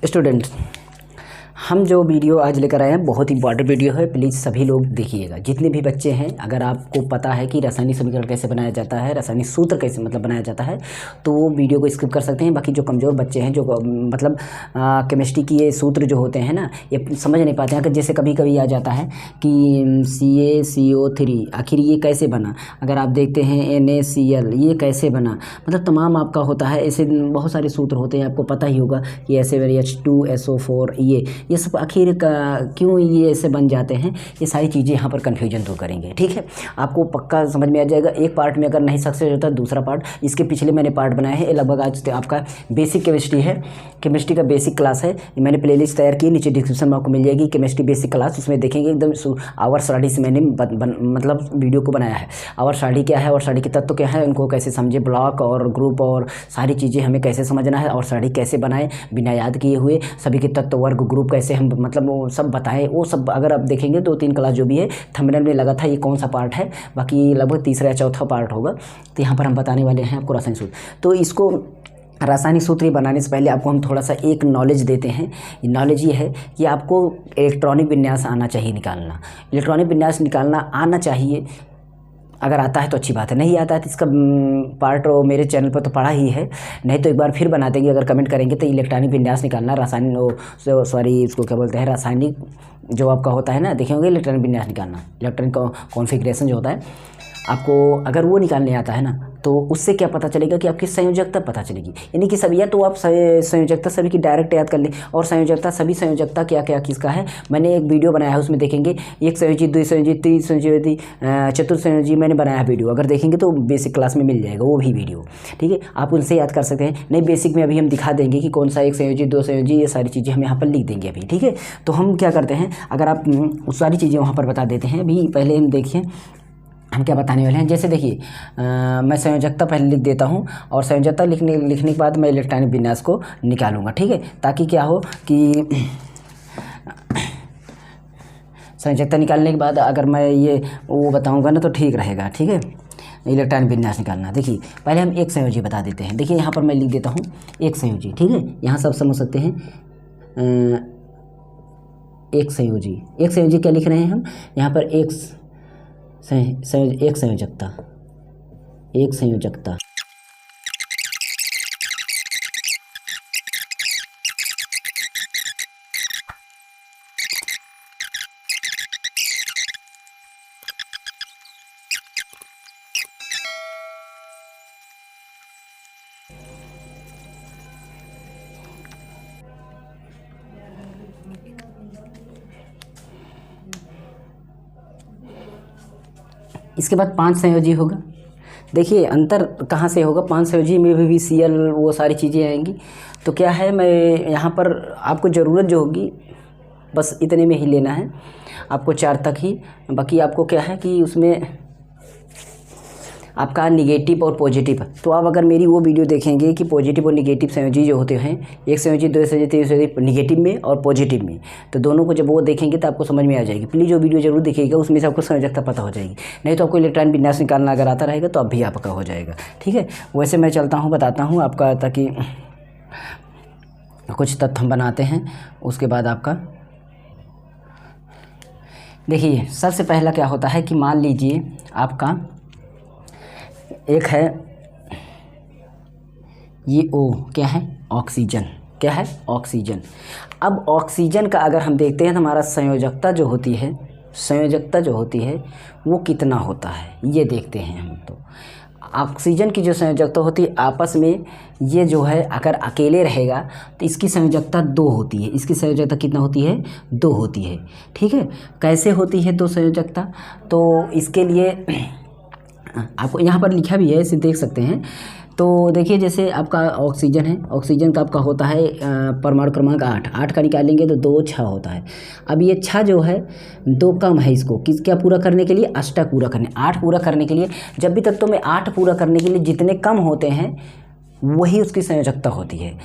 Students, हम जो video आज लेकर आए हैं बहुत इंपॉर्टेंट वीडियो है। प्लीज़ सभी लोग देखिएगा, जितने भी बच्चे हैं। अगर आपको पता है कि रासायनिक समीकरण कैसे बनाया जाता है, रासायनिक सूत्र कैसे बनाया जाता है, तो वो वीडियो को स्किप कर सकते हैं। बाकी जो कमज़ोर बच्चे हैं, जो केमिस्ट्री की ये सूत्र जो होते हैं ना, ये समझ नहीं पाते हैं। कि जैसे कभी कभी आ जाता है कि CaCO3 आखिर ये कैसे बना। अगर आप देखते हैं NaCl ये कैसे बना, तमाम आपका होता है। ऐसे बहुत सारे सूत्र होते हैं, आपको पता ही होगा कि H2SO4 ये सब आखिर क्यों ये ऐसे बन जाते हैं। ये सारी चीज़ें यहाँ पर कन्फ्यूजन दूर करेंगे, ठीक है। आपको पक्का समझ में आ जाएगा। एक पार्ट में अगर नहीं सक्सेस होता, दूसरा पार्ट इसके पिछले मैंने पार्ट बनाए हैं। ये लगभग आज आपका बेसिक केमिस्ट्री है, केमिस्ट्री का बेसिक क्लास है। मैंने प्लेलिस्ट तैयार की, नीचे डिस्क्रिप्शन में आपको मिल जाएगी केमिस्ट्री बेसिक क्लास। उसमें देखेंगे एकदम आवर स्टडी से मैंने वीडियो को बनाया है। आवर स्टडी क्या है, और स्टडी के तत्व क्या है, उनको कैसे समझे, ब्लॉक और ग्रुप और सारी चीज़ें हमें कैसे समझना है, और स्टडी कैसे बनाए बिना याद किए हुए, सभी के तत्व वर्ग ग्रुप कैसे हम वो सब बताएं। वो सब अगर आप देखेंगे 2-3 क्लास जो भी है, थंबनेल में लगा था ये कौन सा पार्ट है। बाकी लगभग तीसरा या चौथा पार्ट होगा। तो यहाँ पर हम बताने वाले हैं आपको रासायनिक सूत्र। तो इसको रासायनिक सूत्र बनाने से पहले आपको हम थोड़ा सा एक नॉलेज देते हैं। नॉलेज ये है कि आपको इलेक्ट्रॉनिक विन्यास आना चाहिए निकालना। इलेक्ट्रॉनिक विन्यास निकालना आना चाहिए। अगर आता है तो अच्छी बात है, नहीं आता है तो इसका पार्ट मेरे चैनल पर तो पढ़ा ही है, नहीं तो एक बार फिर बना देंगे। अगर कमेंट करेंगे तो इलेक्ट्रॉनिक विन्यास निकालना, इसको क्या बोलते हैं, रासायनिक जो आपका होता है ना, देखेंगे इलेक्ट्रॉनिक विन्यास निकालना, इलेक्ट्रॉनिक कॉन्फ़िगरेशन जो होता है आपको, अगर वो निकालने आता है ना, तो उससे क्या पता चलेगा कि आपकी संयोजकता पता चलेगी। यानी कि सभी, या तो आप संयोजकता सभी की डायरेक्ट याद कर लें, और संयोजकता सभी संयोजकता क्या क्या किसका है, मैंने एक वीडियो बनाया है, उसमें देखेंगे एक संयोजी, द्विसंयोजी, त्रिसंयोजी, चतुर्संयोजी मैंने बनाया है वीडियो। अगर देखेंगे तो बेसिक क्लास में मिल जाएगा वो भी वीडियो, ठीक है। आप उनसे याद कर सकते हैं। नहीं, बेसिक में अभी हम दिखा देंगे कि कौन सा एक संयोजी, दो संयोजी, ये सारी चीज़ें हम यहाँ पर लिख देंगे अभी, ठीक है। तो हम क्या करते हैं, अगर आप उस सारी चीज़ें वहाँ पर बता देते हैं। अभी पहले हम देखिए हम क्या बताने वाले हैं। जैसे देखिए, मैं संयोजकता पहले लिख देता हूँ, और संयोजकता लिखने के बाद मैं इलेक्ट्रॉनिक विन्यास को निकालूंगा, ठीक है। ताकि क्या हो कि संयोजकता निकालने के बाद अगर मैं ये वो बताऊंगा ना तो ठीक रहेगा, ठीक है। इलेक्ट्रॉनिक विन्यास निकालना, देखिए पहले हम एक संयोजी बता देते हैं। देखिए यहाँ पर मैं लिख देता हूँ एक संयोजी, ठीक है। यहाँ सब समझ सकते हैं। एक संयोजी क्या लिख रहे हैं हम यहाँ पर, एक संयोजकता। इसके बाद 5 संयोजी होगा। देखिए अंतर कहाँ से होगा, 5 संयोजी में भी Cl वो सारी चीज़ें आएंगी। तो क्या है, मैं यहाँ पर आपको ज़रूरत जो होगी बस इतने में ही लेना है आपको, 4 तक ही। बाकी आपको क्या है कि उसमें आपका निगेटिव और पॉजिटिव। तो आप अगर मेरी वो वीडियो देखेंगे कि पॉजिटिव और निगेटिव संयोजी जो होते हैं, एक संयोजी, दो संयोजी, तीन संयोजी, निगेटिव में और पॉजिटिव में, तो दोनों को जब वो देखेंगे तो आपको समझ में आ जाएगी। प्लीज़ वो वीडियो जरूर देखिएगा, उसमें से आपको संयोजकता पता हो जाएगी। नहीं तो आपको इलेक्ट्रॉनिक विन्यास निकालना अगर आता रहेगा तो अब भी आपका हो जाएगा, ठीक है। वैसे मैं चलता हूँ, बताता हूँ आपका, ताकि कुछ तथ्य हम बनाते हैं। उसके बाद आपका देखिए, सबसे पहला क्या होता है कि मान लीजिए आपका एक है ये O, क्या है, ऑक्सीजन, क्या है, ऑक्सीजन। अब ऑक्सीजन का अगर हम देखते हैं तो हमारा संयोजकता जो होती है वो कितना होता है, ये देखते हैं हम। तो ऑक्सीजन की जो संयोजकता होती है आपस में, ये जो है अगर अकेले रहेगा तो इसकी संयोजकता 2 होती है। इसकी संयोजकता कितना होती है, 2 होती है, ठीक है। कैसे होती है 2 संयोजकता, तो इसके लिए आपको यहाँ पर लिखा भी है, इसे देख सकते हैं। तो देखिए, जैसे आपका ऑक्सीजन है, ऑक्सीजन का आपका होता है परमाणु क्रमांक 8 का निकालेंगे तो 2 6 होता है। अब ये 6 जो है 2 कम है, इसको क्या पूरा करने के लिए, अष्टक पूरा करने, 8 पूरा करने के लिए। जब भी तत्वों में 8 पूरा करने के लिए जितने कम होते हैं वही उसकी संयोजकता होती है।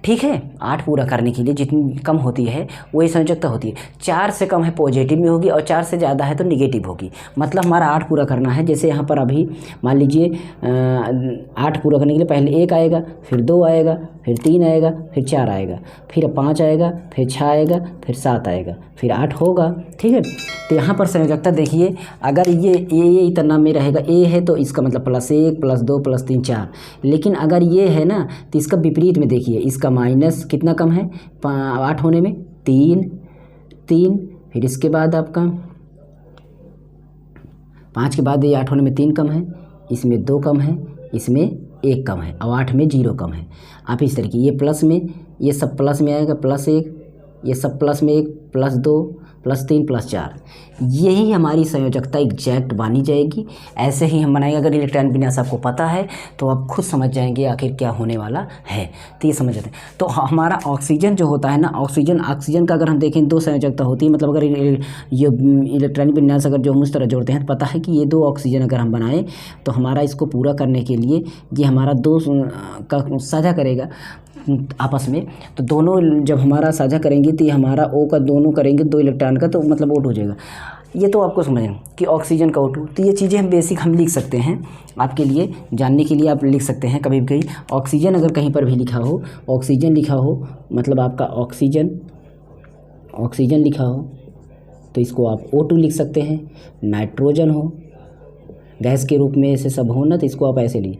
ठीक है। 8 पूरा करने के लिए जितनी कम होती है वही संयोजकता होती है। 4 से कम है पॉजिटिव में होगी और 4 से ज़्यादा है तो निगेटिव होगी। मतलब हमारा 8 पूरा करना है, जैसे यहाँ पर अभी मान लीजिए 8 पूरा करने के लिए पहले 1 आएगा, फिर 2 आएगा, फिर 3 आएगा, फिर 4 आएगा, फिर 5 आएगा, फिर 6 आएगा, फिर 7 आएगा, फिर 8 होगा। ठीक है। तो यहाँ पर संयोजकता देखिए, अगर ये इतना में रहेगा, ए है तो इसका मतलब +1 +2 +3 4। लेकिन अगर ये है ना तो इसका विपरीत में देखिए, इसका माइनस कितना कम है 8 होने में 3, फिर इसके बाद आपका 5 के बाद ये 8 होने में 3 कम है, इसमें 2 कम है, इसमें 1 कम है और 8 में 0 कम है। आप इस तरीके ये प्लस में, ये सब प्लस में आएगा +1, ये सब प्लस में 1 +2 +3 +4। यही हमारी संयोजकता एग्जैक्ट बनी जाएगी। ऐसे ही हम बनाएंगे। अगर इलेक्ट्रॉन विन्यास आपको पता है तो आप खुद समझ जाएंगे आखिर क्या होने वाला है। तो ये समझ जाते हैं। तो हमारा ऑक्सीजन जो होता है ना, ऑक्सीजन का अगर हम देखें 2 संयोजकता होती है। मतलब अगर ये इलेक्ट्रॉनिक विन्यास अगर जो हम उस तरह जोड़ते हैं तो पता है कि ये 2 ऑक्सीजन अगर हम बनाएं तो हमारा इसको पूरा करने के लिए ये हमारा 2 का साझा करेगा आपस में। तो दोनों जब हमारा साझा करेंगे तो ये हमारा O का दोनों करेंगे 2 इलेक्ट्रॉन का, तो मतलब O2 हो जाएगा। ये तो आपको समझना कि ऑक्सीजन का O2। तो ये चीज़ें हम बेसिक हम लिख सकते हैं आपके लिए जानने के लिए। आप लिख सकते हैं कभी भी कहीं ऑक्सीजन अगर कहीं पर भी लिखा हो, ऑक्सीजन लिखा हो मतलब आपका ऑक्सीजन लिखा हो तो इसको आप O2 लिख सकते हैं। नाइट्रोजन हो गैस के रूप में ऐसे सब हो ना तो इसको आप ऐसे लिए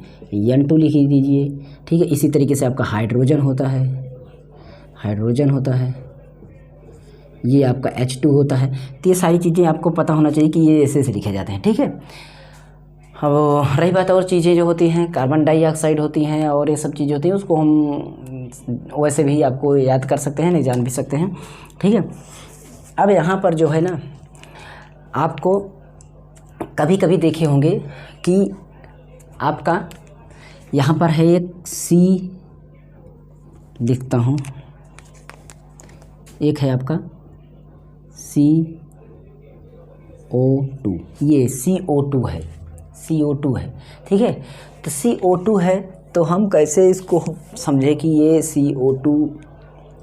N2 लिख दीजिए। ठीक है। इसी तरीके से आपका हाइड्रोजन होता है, ये आपका H2 होता है। तो ये सारी चीज़ें आपको पता होना चाहिए कि ये ऐसे लिखे जाते हैं। ठीक है। अब रही बात और चीज़ें जो होती हैं, कार्बन डाइऑक्साइड होती हैं और ये सब चीज़ें होती हैं, उसको हम वैसे भी आपको याद कर सकते हैं, नहीं जान भी सकते हैं। ठीक है। अब यहाँ पर जो है ना, आपको कभी कभी देखे होंगे कि आपका यहाँ पर है एक C लिखता हूँ, एक है आपका CO2, ये CO2 है, ठीक है। तो CO2 है तो हम कैसे इसको समझे कि ये CO2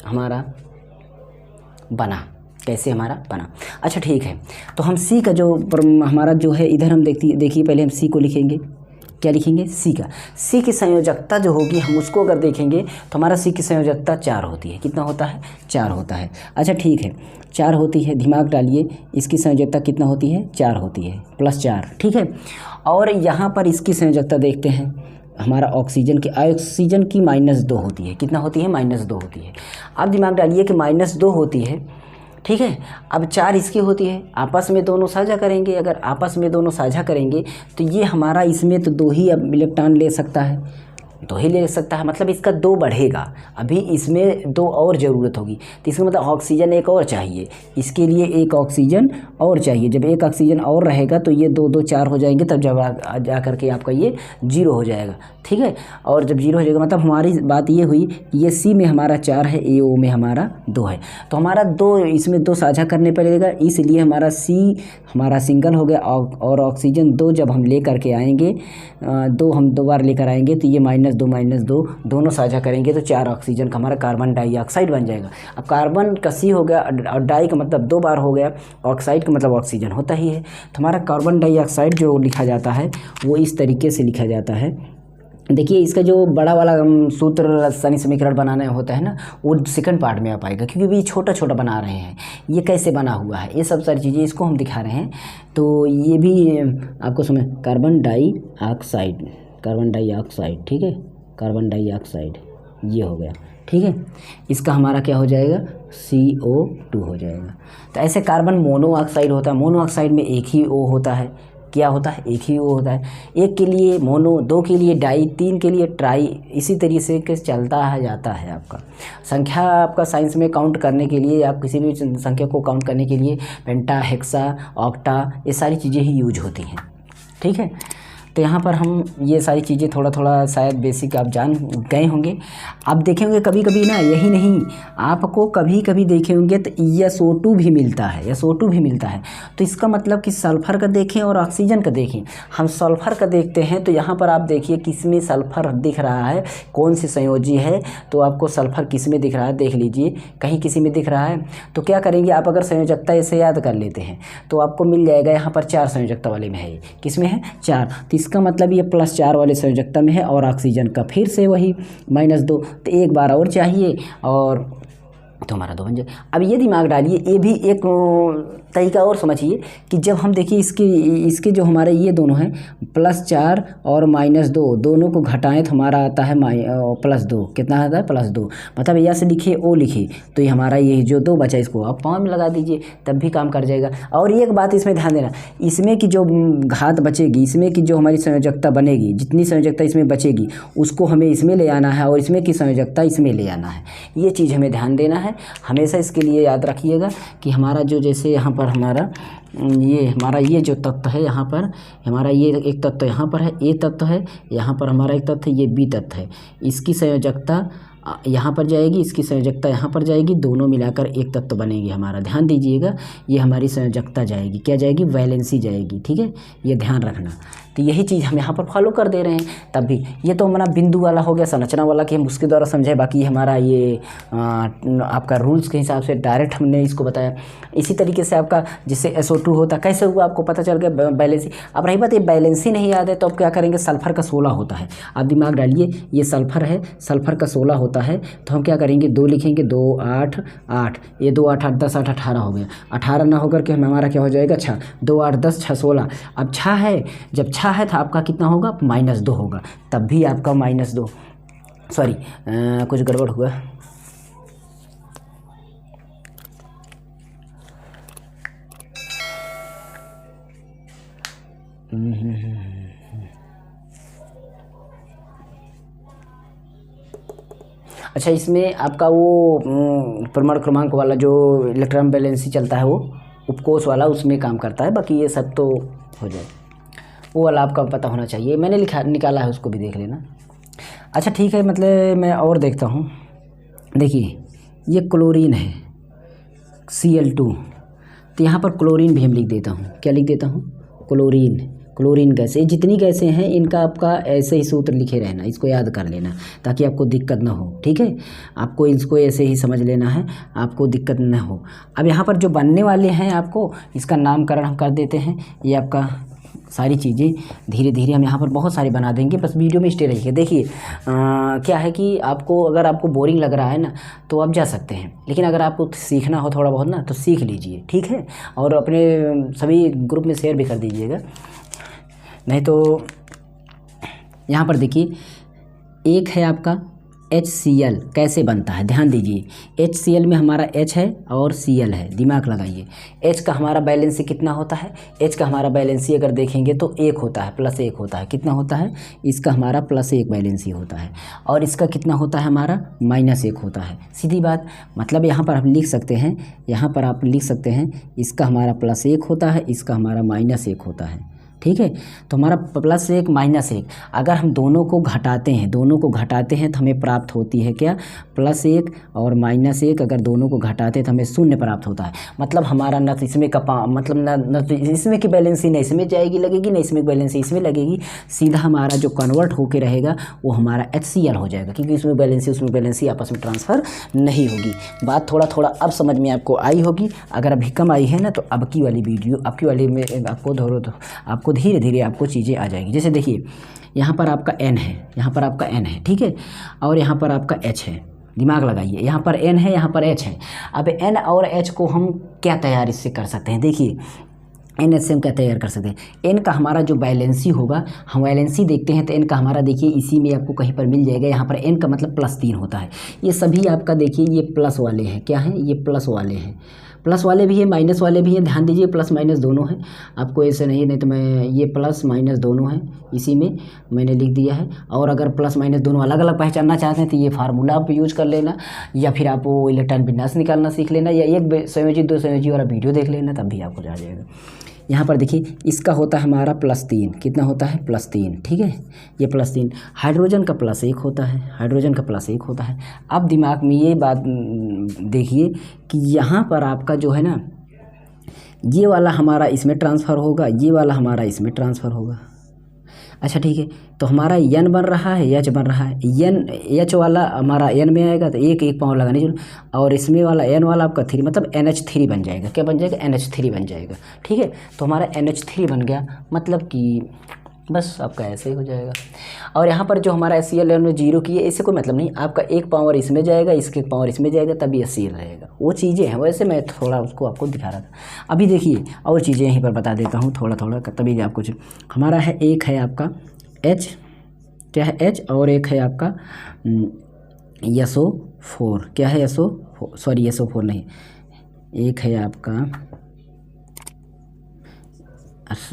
हमारा बना, कैसे हमारा बना। अच्छा ठीक है। तो हम C का जो हमारा जो है इधर हम देखिए पहले हम C को लिखेंगे। क्या लिखेंगे? C का। C की संयोजकता जो होगी हम उसको अगर देखेंगे तो हमारा C की संयोजकता 4 होती है। कितना होता है? 4 होता है। अच्छा ठीक है, 4 होती है। दिमाग डालिए, इसकी संयोजकता कितना होती है? 4 होती है, +4। ठीक है। और यहाँ पर इसकी संयोजकता देखते हैं, हमारा ऑक्सीजन की -2 होती है। कितना होती है? -2 होती है। अब दिमाग डालिए कि -2 होती है, ठीक है। अब 4 इसकी होती है, आपस में दोनों साझा करेंगे। अगर आपस में दोनों साझा करेंगे तो ये हमारा इसमें तो 2 ही अब इलेक्ट्रॉन ले सकता है, 2 ही ले सकता है। मतलब इसका 2 बढ़ेगा। अभी इसमें 2 और ज़रूरत होगी, तो इसका मतलब ऑक्सीजन एक और चाहिए। इसके लिए एक ऑक्सीजन और चाहिए। जब एक ऑक्सीजन और रहेगा तो ये 2 2 4 हो जाएंगे, तब जब जा करके आपका ये 0 हो जाएगा। ठीक है। और जब 0 हो जाएगा मतलब हमारी बात ये हुई कि ये C में हमारा 4 है, AO में हमारा 2 है। तो हमारा 2 इसमें 2 साझा करने पड़ेगा, इसलिए हमारा C हमारा सिंगल हो गया। और ऑक्सीजन 2 जब हम ले करके आएंगे, 2 हम 2 बार लेकर आएंगे तो ये -2 दोनों साझा करेंगे तो 4 ऑक्सीजन का हमारा कार्बन डाइऑक्साइड बन जाएगा। अब कार्बन का C हो गया और डाई का मतलब 2 बार हो गया, ऑक्साइड का मतलब ऑक्सीजन होता ही है। तो हमारा कार्बन डाइऑक्साइड जो लिखा जाता है वो इस तरीके से लिखा जाता है। देखिए इसका जो बड़ा वाला सूत्र रासायनिक समीकरण बनाना होता है ना, वो सेकंड पार्ट में आ पाएगा, क्योंकि भी छोटा छोटा बना रहे हैं। ये कैसे बना हुआ है, ये सब सारी चीज़ें इसको हम दिखा रहे हैं। तो ये भी आपको समझ, कार्बन डाइऑक्साइड, ठीक है, कार्बन डाइऑक्साइड ये हो गया। ठीक है। इसका हमारा क्या हो जाएगा? CO2 हो जाएगा। तो ऐसे कार्बन मोनोऑक्साइड होता है। मोनोऑक्साइड में एक ही O होता है। क्या होता है? एक ही O होता है। एक के लिए मोनो, 2 के लिए डाई, 3 के लिए ट्राई, इसी तरीके से चलता है जाता है। आपका संख्या आपका साइंस में काउंट करने के लिए, आप किसी भी संख्या को काउंट करने के लिए पेंटा, हेक्सा, ऑक्टा, ये सारी चीज़ें ही यूज होती हैं। ठीक है। तो यहाँ पर हम ये सारी चीज़ें थोड़ा थोड़ा शायद बेसिक आप जान गए होंगे। आप देखे होंगे कभी कभी ना, यही नहीं, आपको कभी कभी देखे होंगे तो SO2 भी मिलता है, SO2 भी मिलता है। तो इसका मतलब कि सल्फ़र का देखें और ऑक्सीजन का देखें। हम सल्फ़र का देखते हैं तो यहाँ पर आप देखिए किसमें सल्फ़र दिख रहा है, कौन सी संयोजी है, तो आपको सल्फ़र किस में दिख रहा है देख लीजिए, कहीं किसी में दिख रहा है। तो क्या करेंगे आप, अगर संयोजकता इसे याद कर लेते हैं तो आपको मिल जाएगा यहाँ पर 4 संयोजकता वाले में है, किस में है 4। तो इसका मतलब ये +4 वाले संयोजकता में है और ऑक्सीजन का फिर से वही -2, तो एक बार और चाहिए और तो हमारा 2 बन जाए। अब ये दिमाग डालिए, ये भी एक तरीका और समझिए कि जब हम देखिए इसके जो हमारे ये दोनों हैं +4 और -2 दोनों को घटाएं तो हमारा आता है +2। कितना आता है +2, मतलब यहाँ से लिखिए O लिखिए तो ये हमारा ये जो 2 बचा इसको आप पाँव में लगा दीजिए तब भी काम कर जाएगा। और एक बात इसमें ध्यान देना, इसमें की जो घात बचेगी, इसमें की जो हमारी संयोजकता बनेगी, जितनी संयोजकता इसमें बचेगी उसको हमें इसमें ले आना है और इसमें की संयोजकता इसमें ले आना है। ये चीज़ हमें ध्यान देना है हमेशा। इसके लिए याद रखिएगा कि हमारा जो जैसे यहाँ पर हमारा ये जो तत्व है, यहाँ पर हमारा ये एक तत्व यहाँ पर है, A तत्व है, यहाँ पर हमारा एक तत्व है, ये B तत्व है। इसकी संयोजकता यहाँ पर जाएगी, इसकी संयोजकता यहाँ पर जाएगी, दोनों मिलाकर एक तत्व बनेगी हमारा। ध्यान दीजिएगा, ये हमारी संयोजकता जाएगी, क्या जाएगी, वैलेंसी जाएगी। ठीक है, ये ध्यान रखना। तो यही चीज़ हम यहाँ पर फॉलो कर दे रहे हैं। तब भी ये तो हमारा बिंदु वाला हो गया, संरचना वाला कि हम उसके द्वारा समझे। बाकी हमारा ये आपका रूल्स के हिसाब से डायरेक्ट हमने इसको बताया। इसी तरीके से आपका जिससे SO2 होता कैसे हुआ आपको पता चल गया, बैलेंसी। अब रही बात ये बैलेंसी नहीं याद है तो अब क्या करेंगे, सल्फ़र का 16 होता है। आप दिमाग डालिए, ये सल्फ़र है, सल्फ़र का 16 होता है तो हम क्या करेंगे, 2 लिखेंगे, 2 8 8, ये 2 8 8 10 8 18 हो गया। 18 ना होकर के हमारा क्या हो जाएगा 6, 2 8 10 6 16। अब 6 है, जब 6 है तो आपका कितना होगा -2 होगा, तब भी आपका -2, सॉरी कुछ गड़बड़ हुआ। अच्छा, इसमें आपका वो परमाणु क्रमांक वाला जो इलेक्ट्रॉन बैलेंसी चलता है वो उपकोष वाला उसमें काम करता है। बाकी ये सब तो हो जाए, वो वाला आपका पता होना चाहिए, मैंने निकाला है, उसको भी देख लेना। अच्छा ठीक है, मतलब मैं और देखता हूँ। देखिए ये क्लोरीन है Cl2, तो यहाँ पर क्लोरीन भी हम लिख देता हूँ। क्या लिख देता हूँ, क्लोरीन गैस। ये जितनी गैसें हैं इनका आपका ऐसे ही सूत्र लिखे रहना, इसको याद कर लेना ताकि आपको दिक्कत ना हो। ठीक है, आपको इसको ऐसे ही समझ लेना है, आपको दिक्कत ना हो। अब यहाँ पर जो बनने वाले हैं आपको इसका नामकरण हम कर देते हैं। ये आपका सारी चीज़ें धीरे धीरे हम यहाँ पर बहुत सारी बना देंगे, बस वीडियो में स्टे रहिए। देखिए क्या है कि आपको अगर आपको बोरिंग लग रहा है ना तो आप जा सकते हैं, लेकिन अगर आपको सीखना हो थोड़ा बहुत ना तो सीख लीजिए। ठीक है, और अपने सभी ग्रुप में शेयर भी कर दीजिएगा। नहीं तो यहाँ पर देखिए एक है आपका HCl कैसे बनता है, ध्यान दीजिए। HCl में हमारा H है और Cl है, दिमाग लगाइए। H का हमारा बैलेंसी कितना होता है, H का हमारा बैलेंसी अगर देखेंगे तो 1 होता है, +1 होता है। कितना होता है, इसका हमारा +1 बैलेंसी होता है और इसका कितना होता है, हमारा -1 होता है। सीधी बात, मतलब यहाँ पर हम लिख सकते हैं, यहाँ पर आप लिख सकते हैं इसका हमारा +1 होता है, इसका हमारा -1 होता है। ठीक है, तो हमारा +1 -1 अगर हम दोनों को घटाते हैं तो हमें प्राप्त होती है क्या, +1 और -1 अगर दोनों को घटाते हैं तो हमें 0 प्राप्त होता है। मतलब हमारा न तो इसमें का मतलब न तो इसमें की बैलेंसी न इसमें जाएगी लगेगी, न इसमें बैलेंसी इसमें लगेगी, सीधा हमारा जो कन्वर्ट होके रहेगा वो हमारा HCl हो जाएगा, क्योंकि उसमें बैलेंसी आपस में ट्रांसफ़र नहीं होगी। बात थोड़ा थोड़ा अब समझ में आपको आई होगी। अगर अभी कम आई है ना तो अब की वाली वीडियो में आपको धीरे धीरे आपको चीज़ें आ जाएगी। जैसे देखिए यहाँ पर आपका N है, ठीक है, और यहाँ पर आपका H है। दिमाग लगाइए, यहाँ पर N है, यहाँ पर H है। अब N और H को हम क्या तैयार इससे कर सकते हैं, देखिए NH से हम क्या तैयार कर सकते हैं। N का हमारा जो बैलेंसी होगा, हम बैलेंसी देखते हैं तो N का हमारा देखिए इसी में आपको कहीं पर मिल जाएगा। यहाँ पर N का मतलब +3 होता है। ये सभी आपका देखिए ये प्लस वाले हैं, क्या हैं ये प्लस वाले हैं, प्लस वाले भी हैं माइनस वाले भी हैं। ध्यान दीजिए प्लस माइनस दोनों हैं, आपको ऐसे नहीं तो मैं ये प्लस माइनस दोनों हैं, इसी में मैंने लिख दिया है। और अगर प्लस माइनस दोनों अलग अलग पहचानना चाहते हैं तो ये फार्मूला आप यूज कर लेना, या फिर आप वो इलेक्ट्रॉन विन्यास निकालना सीख लेना, या एक संयोजी 2 संयोजी वाला वीडियो देख लेना, तब भी आपको आ जाएगा। यहाँ पर देखिए इसका होता है हमारा +3, कितना होता है +3, ठीक है, ये +3। हाइड्रोजन का +1 होता है, हाइड्रोजन का +1 होता है। अब दिमाग में ये बात देखिए कि यहाँ पर आपका जो है ना, ये वाला हमारा इसमें ट्रांसफ़र होगा, ये वाला हमारा इसमें ट्रांसफ़र होगा। अच्छा ठीक है, तो हमारा n बन रहा है, h बन रहा है, h वाला हमारा n में आएगा तो एक पावर लगाने जो, और इसमें वाला n वाला आपका 3 मतलब NH3 बन जाएगा। क्या बन जाएगा? NH3 बन जाएगा, ठीक है। तो हमारा NH3 बन गया, मतलब कि बस आपका ऐसे ही हो जाएगा। और यहाँ पर जो हमारा HCl में 0 की है, इससे कोई मतलब नहीं, आपका एक पावर इसमें जाएगा, इसके पावर इसमें जाएगा, तभी HCl रहेगा। वो चीज़ें हैं, वैसे मैं थोड़ा उसको आपको दिखा रहा था। अभी देखिए और चीज़ें यहीं पर बता देता हूँ थोड़ा थोड़ा, तभी आप कुछ। हमारा है एक है आपका H, क्या है H, और एक है आपका SO4, क्या है SO4 नहीं, एक है आपका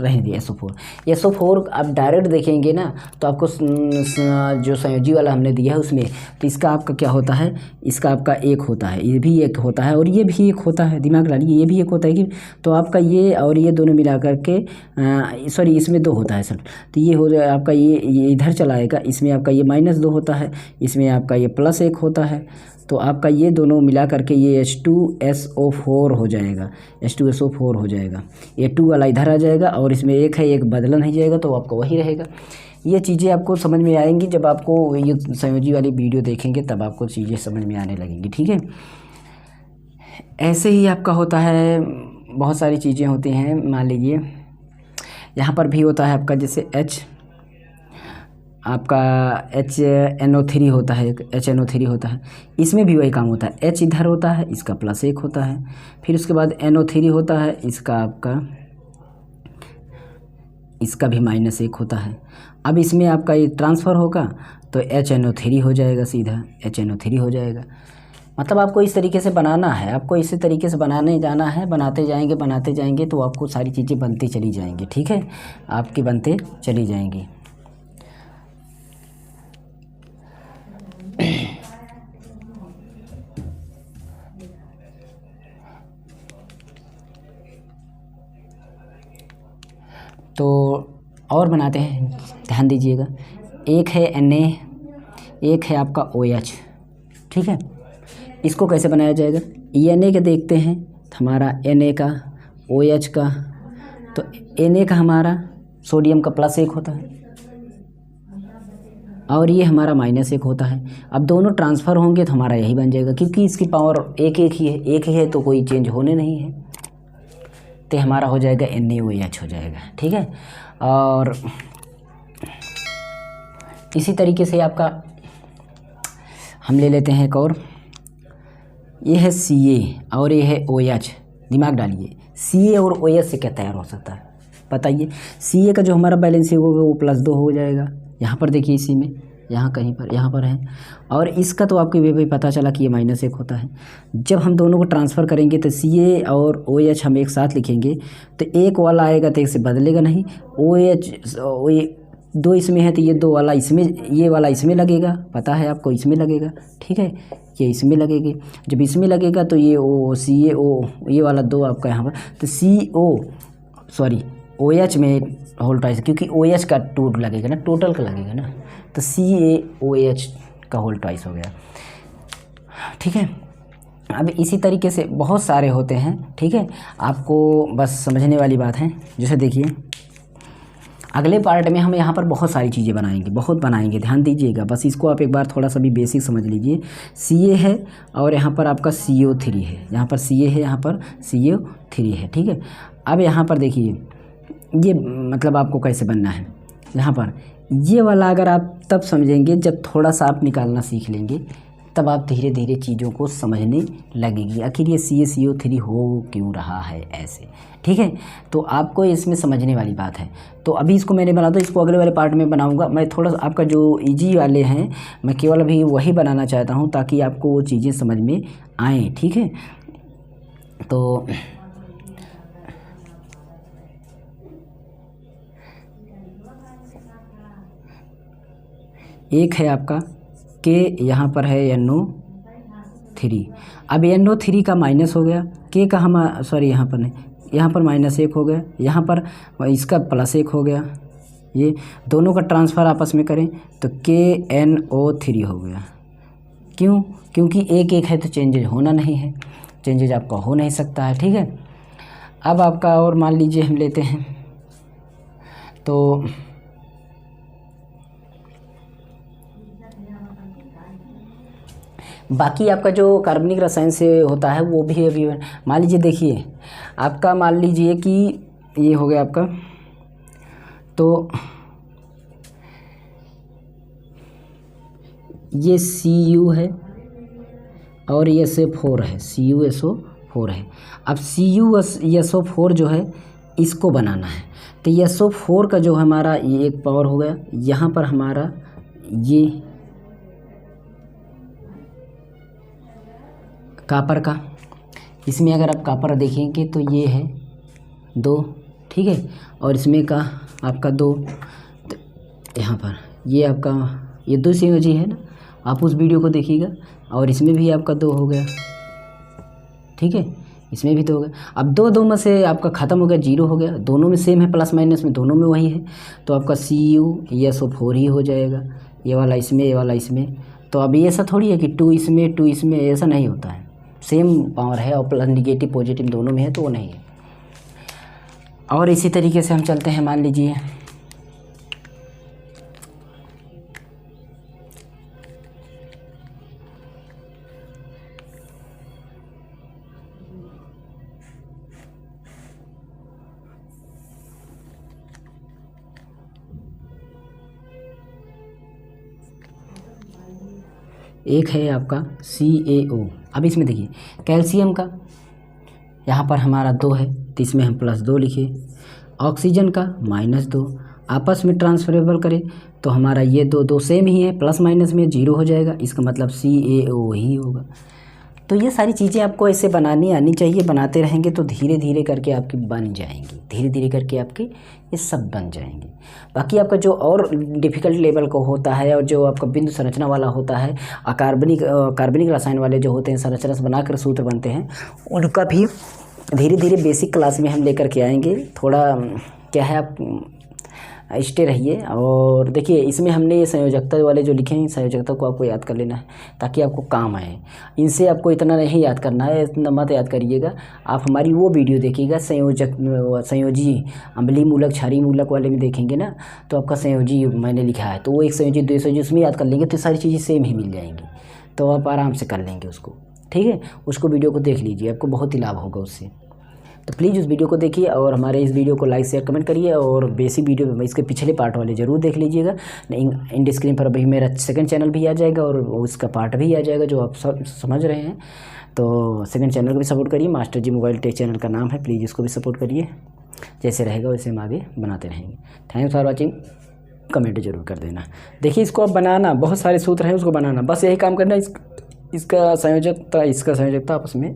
रहने दिए SO4 आप डायरेक्ट देखेंगे ना तो आपको जो संयोजी वाला हमने दिया है उसमें, तो इसका आपका क्या होता है, इसका आपका एक होता है, ये भी एक होता है और ये भी एक होता है, दिमाग डालिए, ये भी एक होता है कि, तो आपका ये और ये दोनों मिला करके सॉरी इसमें 2 होता है सर, तो ये हो जाए आपका, ये इधर चला आएगा, इसमें आपका ये -2 होता है, इसमें आपका ये +1 होता है, तो आपका ये दोनों मिला करके ये H2SO4 हो जाएगा, H2SO4 हो जाएगा। ये 2 वाला इधर आ जाएगा और इसमें एक है, एक बदला नहीं जाएगा, तो आपको वही रहेगा। ये चीज़ें आपको समझ में आएंगी जब आपको ये संयोजी वाली वीडियो देखेंगे, तब आपको चीज़ें समझ में आने लगेंगी, ठीक है। ऐसे ही आपका होता है, बहुत सारी चीज़ें होती हैं। मान लीजिए यहाँ पर भी होता है आपका, जैसे आपका HNO3 होता है, HNO3 होता है, इसमें भी वही काम होता है। H इधर होता है, इसका +1 होता है, फिर उसके बाद NO3 होता है, इसका आपका, इसका भी -1 होता है। अब इसमें आपका ये ट्रांसफ़र होगा तो HNO3 हो जाएगा, सीधा HNO3 हो जाएगा। मतलब आपको इस तरीके से बनाना है, आपको इसी तरीके से बनाने जाना है, बनाते जाएंगे तो आपको सारी चीज़ें बनती चली जाएंगी, ठीक है, आपकी बनते चली जाएंगी। तो और बनाते हैं, ध्यान दीजिएगा। एक है Na, एक है आपका OH, ठीक है। इसको कैसे बनाया जाएगा, Na का देखते हैं, हमारा Na का, OH का, तो Na का हमारा सोडियम का +1 होता है और ये हमारा -1 होता है। अब दोनों ट्रांसफ़र होंगे तो हमारा यही बन जाएगा, क्योंकि इसकी पावर एक ही है तो कोई चेंज होने नहीं है, तो हमारा हो जाएगा NaOH हो जाएगा, ठीक है। और इसी तरीके से आपका हम ले लेते हैं एक और, ये है Ca और ये है OH। दिमाग डालिए, Ca और OH से क्या तैयार हो सकता है बताइए। Ca का जो हमारा बैलेंस होगा वो +2 हो जाएगा, यहाँ पर देखिए इसी में, यहाँ कहीं पर, यहाँ पर है। और इसका तो आपको भी पता चला कि ये -1 होता है। जब हम दोनों को ट्रांसफ़र करेंगे तो Ca और OH हम एक साथ लिखेंगे, तो एक वाला आएगा तो एक से बदलेगा नहीं। OH 2 इसमें है तो ये 2 वाला इसमें, ये वाला इसमें लगेगा, पता है आपको, इसमें लगेगा, ठीक है, ये इसमें लगेगी। जब इसमें लगेगा तो ये CaO, ये वाला 2 आपका यहाँ पर, तो OH में होल ट्वाइस, क्योंकि OH का 2 लगेगा ना, टोटल का लगेगा ना, तो CaOH का होल ट्वाइस हो गया, ठीक है। अब इसी तरीके से बहुत सारे होते हैं, ठीक है, आपको बस समझने वाली बात है। जैसे देखिए अगले पार्ट में हम यहाँ पर बहुत सारी चीज़ें बनाएंगे, ध्यान दीजिएगा। बस इसको आप एक बार थोड़ा सा भी बेसिक समझ लीजिए। Ca है और यहाँ पर आपका CO3 है, यहाँ पर Ca है, यहाँ पर CO3 है, ठीक है। अब यहाँ पर देखिए ये मतलब आपको कैसे बनना है, यहाँ पर ये वाला अगर आप तब समझेंगे जब थोड़ा सा आप निकालना सीख लेंगे, तब आप धीरे धीरे चीज़ों को समझने लगेगी, आखिर ये CaCO3 हो क्यों रहा है ऐसे, ठीक है। तो आपको इसमें समझने वाली बात है। तो अभी इसको मैंने बना दो, इसको अगले वाले पार्ट में बनाऊंगा मैं। थोड़ा सा आपका जो इजी वाले हैं मैं केवल अभी वही बनाना चाहता हूं ताकि आपको वो चीज़ें समझ में आएँ, ठीक है। तो एक है आपका K, यहाँ पर है NO3। अब NO3 का माइनस हो गया, K का हम यहाँ पर नहीं, यहाँ पर -1 हो गया, यहाँ पर इसका +1 हो गया। ये दोनों का ट्रांसफ़र आपस में करें तो KNO3 हो गया। क्यों? क्योंकि 1 है तो चेंजेज होना नहीं है, चेंजेज आपका हो नहीं सकता है। ठीक है, अब आपका और मान लीजिए हम लेते हैं तो बाकी आपका जो कार्बनिक रसायन से होता है वो भी अभी मान लीजिए, देखिए आपका मान लीजिए कि ये हो गया आपका, तो ये Cu है और ये SO4 है, CuSO4 है। अब CuSO4 जो है इसको बनाना है, तो SO4 का जो हमारा ये एक पावर हो गया, यहाँ पर हमारा ये कापर का, इसमें अगर आप कापर देखेंगे तो ये है 2, ठीक है, और इसमें का आपका 2, तो यहाँ पर ये आपका ये 2 संयोजी है ना, आप उस वीडियो को देखिएगा। और इसमें भी आपका 2 हो गया, ठीक है, इसमें भी 2 हो गया। अब 2 में से आपका ख़त्म हो गया, 0 हो गया, दोनों में सेम है, प्लस माइनस में दोनों में वही है, तो आपका CuSO4 ही हो जाएगा। ये वाला इसमें, ये वाला इसमें। तो अब ये ऐसा थोड़ी है कि 2 इसमें 2 इसमें, ऐसा नहीं होता है, सेम पावर है और प्लस निगेटिव पॉजिटिव दोनों में है, तो वो नहीं है। और इसी तरीके से हम चलते हैं, मान लीजिए एक है आपका CaO। अब इसमें देखिए कैल्शियम का यहाँ पर हमारा 2 है, तो इसमें हम +2 लिखे। ऑक्सीजन का -2, आपस में ट्रांसफरेबल करें तो हमारा ये 2 सेम ही है, प्लस माइनस में 0 हो जाएगा, इसका मतलब CaO ही होगा। तो ये सारी चीज़ें आपको ऐसे बनानी आनी चाहिए, बनाते रहेंगे तो धीरे धीरे करके आपकी बन जाएंगी, धीरे धीरे करके आपके ये सब बन जाएंगे। बाकी आपका जो और डिफ़िकल्ट लेवल का होता है और जो आपका बिंदु संरचना वाला होता है, कार्बनिक रसायन वाले जो होते हैं, संरचना से बनाकर सूत्र बनते हैं, उनका भी धीरे धीरे बेसिक क्लास में हम लेकर के आएंगे। थोड़ा क्या है, आप स्टे रहिए। और देखिए इसमें हमने ये संयोजकता वाले जो लिखे हैं, संयोजकता को आपको याद कर लेना है ताकि आपको काम आए। इनसे आपको इतना नहीं याद करना है, इतना मत याद करिएगा। आप हमारी वो वीडियो देखिएगा संयोजी अम्लीय मूलक क्षारीय मूलक वाले में देखेंगे ना, तो आपका संयोजी मैंने लिखा है, तो वो एक संयोजी 2 संयोजी उसमें याद कर लेंगे तो सारी चीज़ें सेम ही मिल जाएंगी, तो आप आराम से कर लेंगे उसको। ठीक है, उसको वीडियो को देख लीजिए, आपको बहुत ही लाभ होगा उससे। तो प्लीज़ उस वीडियो को देखिए और हमारे इस वीडियो को लाइक शेयर कमेंट करिए। और बेसिक वीडियो इसके पिछले पार्ट वाले ज़रूर देख लीजिएगा। इंड स्क्रीन पर अभी मेरा सेकंड चैनल भी आ जाएगा और उसका पार्ट भी आ जाएगा, जो आप सब समझ रहे हैं। तो सेकंड चैनल को भी सपोर्ट करिए, मास्टर जी मोबाइल टेक चैनल का नाम है, प्लीज़ इसको भी सपोर्ट करिए। जैसे रहेगा वैसे हम आगे बनाते रहेंगे। थैंक्स फॉर वॉचिंग, कमेंट जरूर कर देना। देखिए इसको अब बनाना, बहुत सारे सूत्र हैं उसको बनाना, बस यही काम करना। इसका संयोजकता आपस में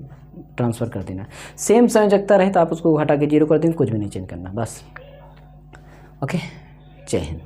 ट्रांसफ़र कर देना। सेम संयोजकता रहे तो आप उसको हटा के 0 कर देंगे, कुछ भी नहीं चेंज करना बस। ओके, जय हिंद।